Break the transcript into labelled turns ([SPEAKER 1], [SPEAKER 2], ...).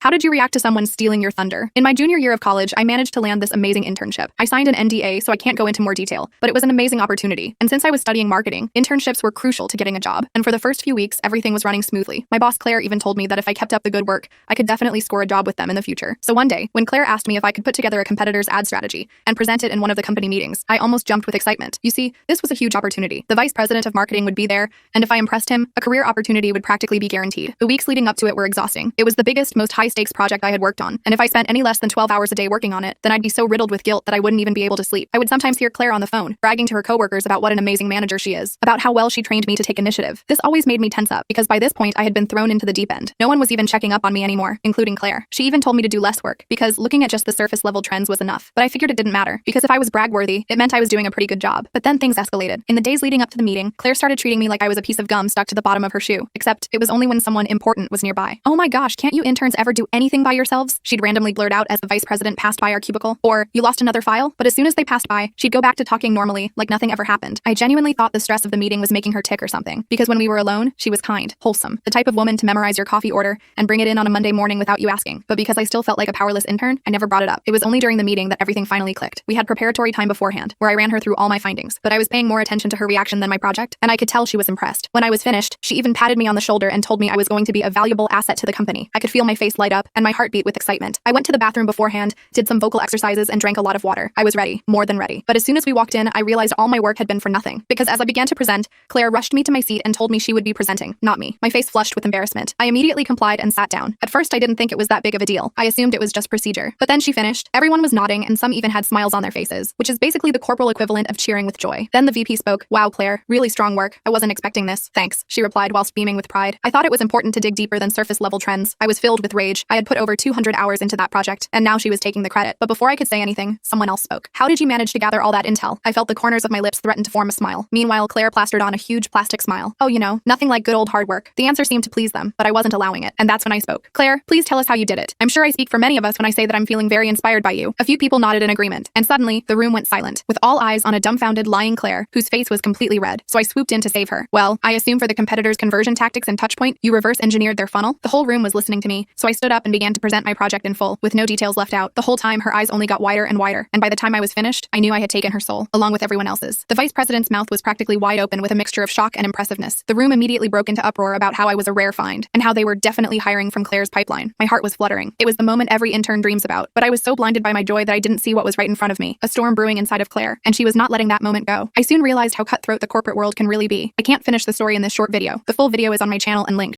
[SPEAKER 1] How did you react to someone stealing your thunder? In my junior year of college, I managed to land this amazing internship. I signed an NDA, so I can't go into more detail, but it was an amazing opportunity. And since I was studying marketing, internships were crucial to getting a job. And for the first few weeks, everything was running smoothly. My boss Claire even told me that if I kept up the good work, I could definitely score a job with them in the future. So one day, when Claire asked me if I could put together a competitor's ad strategy and present it in one of the company meetings, I almost jumped with excitement. You see, this was a huge opportunity. The vice president of marketing would be there, and if I impressed him, a career opportunity would practically be guaranteed. The weeks leading up to it were exhausting. It was the biggest, most high-stakes project I had worked on, and if I spent any less than 12 hours a day working on it, then I'd be so riddled with guilt that I wouldn't even be able to sleep. I would sometimes hear Claire on the phone, bragging to her coworkers about what an amazing manager she is, about how well she trained me to take initiative. This always made me tense up, because by this point I had been thrown into the deep end. No one was even checking up on me anymore, including Claire. She even told me to do less work, because looking at just the surface level trends was enough. But I figured it didn't matter, because if I was brag-worthy, it meant I was doing a pretty good job. But then things escalated. In the days leading up to the meeting, Claire started treating me like I was a piece of gum stuck to the bottom of her shoe, except it was only when someone important was nearby. "Oh my gosh, can't you interns ever do anything by yourselves?" she'd randomly blurt out as the vice president passed by our cubicle. Or, "You lost another file?" But as soon as they passed by, she'd go back to talking normally, like nothing ever happened. I genuinely thought the stress of the meeting was making her tick or something, because when we were alone, she was kind, wholesome, the type of woman to memorize your coffee order and bring it in on a Monday morning without you asking. But because I still felt like a powerless intern, I never brought it up. It was only during the meeting that everything finally clicked. We had preparatory time beforehand, where I ran her through all my findings, but I was paying more attention to her reaction than my project, and I could tell she was impressed. When I was finished, she even patted me on the shoulder and told me I was going to be a valuable asset to the company. I could feel my face light up and my heart beat with excitement. I went to the bathroom beforehand, did some vocal exercises, and drank a lot of water. I was ready, more than ready. But as soon as we walked in, I realized all my work had been for nothing, because as I began to present, Claire rushed me to my seat and told me she would be presenting, not me. My face flushed with embarrassment. I immediately complied and sat down. At first, I didn't think it was that big of a deal. I assumed it was just procedure. But then she finished. Everyone was nodding, and some even had smiles on their faces, which is basically the corporal equivalent of cheering with joy. Then the VP spoke. "Wow, Claire, really strong work. I wasn't expecting this." "Thanks," she replied whilst beaming with pride. I thought it was important to dig deeper than surface-level trends. I was filled with rage. I had put over 200 hours into that project, and now she was taking the credit. But before I could say anything, someone else spoke. "How did you manage to gather all that intel?" I felt the corners of my lips threaten to form a smile. Meanwhile, Claire plastered on a huge plastic smile. "Oh, you know, nothing like good old hard work." The answer seemed to please them, but I wasn't allowing it, and that's when I spoke. "Claire, please tell us how you did it. I'm sure I speak for many of us when I say that I'm feeling very inspired by you." A few people nodded in agreement, and suddenly, the room went silent, with all eyes on a dumbfounded, lying Claire, whose face was completely red. So I swooped in to save her. "Well, I assume for the competitors' conversion tactics and touchpoint, you reverse-engineered their funnel?" The whole room was listening to me, so I stood up and began to present my project in full, with no details left out. The whole time, her eyes only got wider and wider, and by the time I was finished, I knew I had taken her soul, along with everyone else's. The vice president's mouth was practically wide open with a mixture of shock and impressiveness. The room immediately broke into uproar about how I was a rare find, and how they were definitely hiring from Claire's pipeline. My heart was fluttering. It was the moment every intern dreams about, but I was so blinded by my joy that I didn't see what was right in front of me, a storm brewing inside of Claire, and she was not letting that moment go. I soon realized how cutthroat the corporate world can really be. I can't finish the story in this short video. The full video is on my channel and linked.